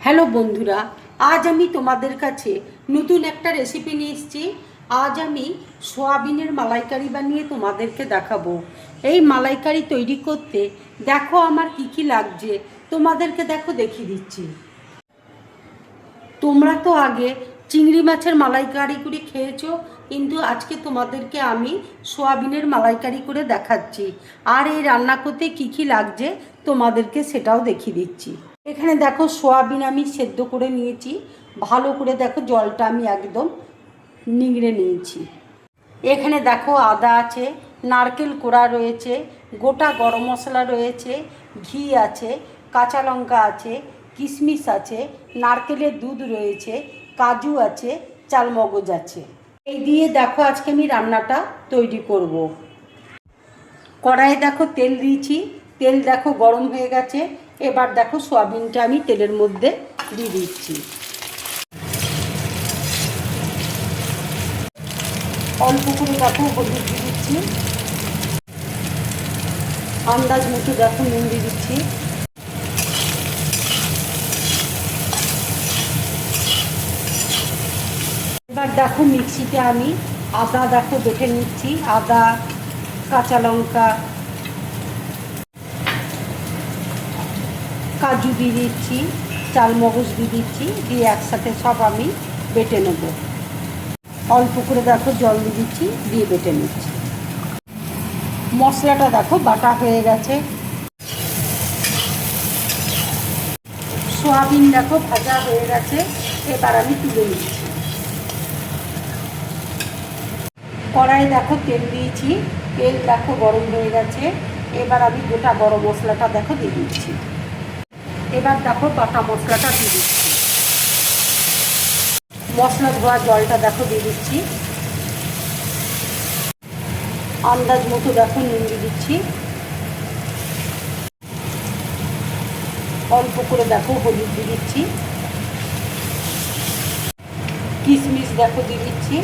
Hello বন্ধুরা, আজ আমি তোমাদের কাছে নতুন একটা রেসিপি নিয়ে এসেছি। আজ আমি সোয়াবিনের মালাইকারি বানিয়ে তোমাদেরকে দেখাবো। এই মালাইকারি তৈরি করতে দেখো আমার কি কি লাগছে, তোমাদেরকে দেখো দেখিয়ে দিচ্ছি। তোমরা তো আগে চিংড়ি মাছের মালাইকারি করে খেয়েছো, কিন্তু আজকে তোমাদেরকে আমি সোয়াবিনের মালাইকারি করে দেখাচ্ছি। আর এই রান্না করতে কি কি লাগছে তোমাদেরকে সেটাও দেখিয়ে দিচ্ছি। এখানে দেখো সোয়াবিন আমি সেদ্ধ করে নিয়েছি, ভালো করে দেখো জলটা আমি একদম নিংড়ে নিয়েছি। এখানে দেখো আদা আছে, নারকেল কোড়া রয়েছে, গোটা গরম মশলা রয়েছে, ঘি আছে, কাঁচা লঙ্কা আছে, কিশমিশ আছে, নারকেলের দুধ রয়েছে, কাজু আছে, চালমগজ আছে। এই দিয়ে দেখো আজকে আমি রান্নাটা তৈরি করব। কড়াইয়ে দেখো তেল দিয়েছি, তেল দেখো গরম হয়ে গেছে। এবার দেখো সোয়াবিনটা আমি তেলের মধ্যে দিয়ে দিচ্ছি। অল্প করে দেখো হলুদ দিয়ে দিচ্ছি, আন্দাজ মতো দেখো নুন দিয়ে দিচ্ছি। এবার দেখো মিক্সিতে আমি আদা দেখো বেটে নিচ্ছি, আদা, কাঁচা লঙ্কা, কাজু দিয়ে দিচ্ছি, চালমগজ দিয়ে দিচ্ছি, দিয়ে একসাথে সব আমি বেটে নেব। অল্প করে দেখো জল দিয়ে দিচ্ছি, দিয়ে বেটে নিচ্ছি। মশলাটা দেখো বাটা হয়ে গেছে। সোয়াবিন দেখো ভাজা হয়ে গেছে, এবার আমি তুলে নিচ্ছি। কড়াই দেখো তেল দিয়েছি, তেল দেখো গরম হয়ে গেছে। এবার আমি গোটা গরম মশলাটা দেখো দিয়ে দিচ্ছি। এবার দেখো বাটা মশলাটা দিয়ে দিচ্ছি। মশলা ধোয়া জলটা দেখো দিয়ে দিচ্ছি। আন্দাজ মতো দেখো নুন দিয়ে দিচ্ছি। অল্প করে দেখো হলুদ দিয়ে দিচ্ছি। কিশমিশ দেখো দিয়ে দিচ্ছি।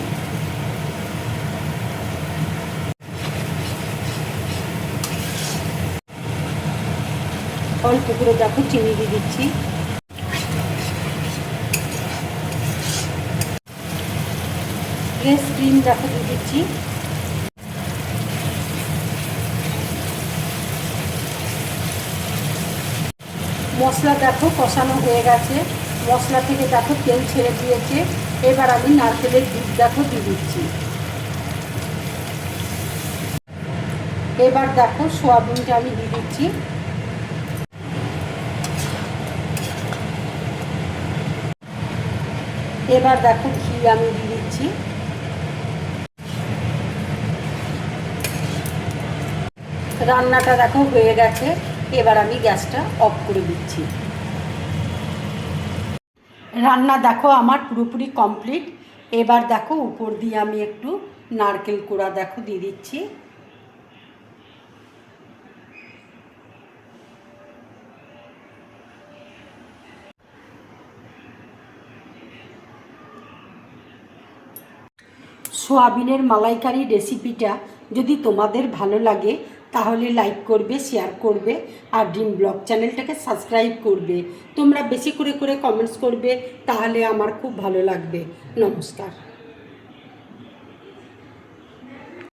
অল্প করে দেখো চিনি দিয়ে দিচ্ছি। ফ্রেশ ক্রিম দেখো দিয়ে দিচ্ছি। মশলা দেখো কষানো হয়ে গেছে, মশলা থেকে দেখো তেল ছেড়ে দিয়েছে। এবার আমি নারকেলের দুধ দেখো দিয়ে দিচ্ছি। এবার দেখো সোয়াবিনটা আমি দিয়ে দিচ্ছি। এবার দেখো ঘি আমি দিয়ে দিচ্ছি। রান্নাটা দেখো হয়ে গেছে, এবার আমি গ্যাসটা অফ করে দিচ্ছি। রান্না দেখো আমার পুরোপুরি কমপ্লিট। এবার দেখো উপর দিয়ে আমি একটু নারকেল কোড়া দেখো দিয়ে দিচ্ছি। সোয়াবিনের মালাইকারি রেসিপিটা যদি তোমাদের ভালো লাগে তাহলে লাইক করবে, শেয়ার করবে, আর ড্রিম ব্লগ চ্যানেলটাকে সাবস্ক্রাইব করবে। তোমরা বেশি করে কমেন্টস করবে, তাহলে আমার খুব ভালো লাগবে। নমস্কার।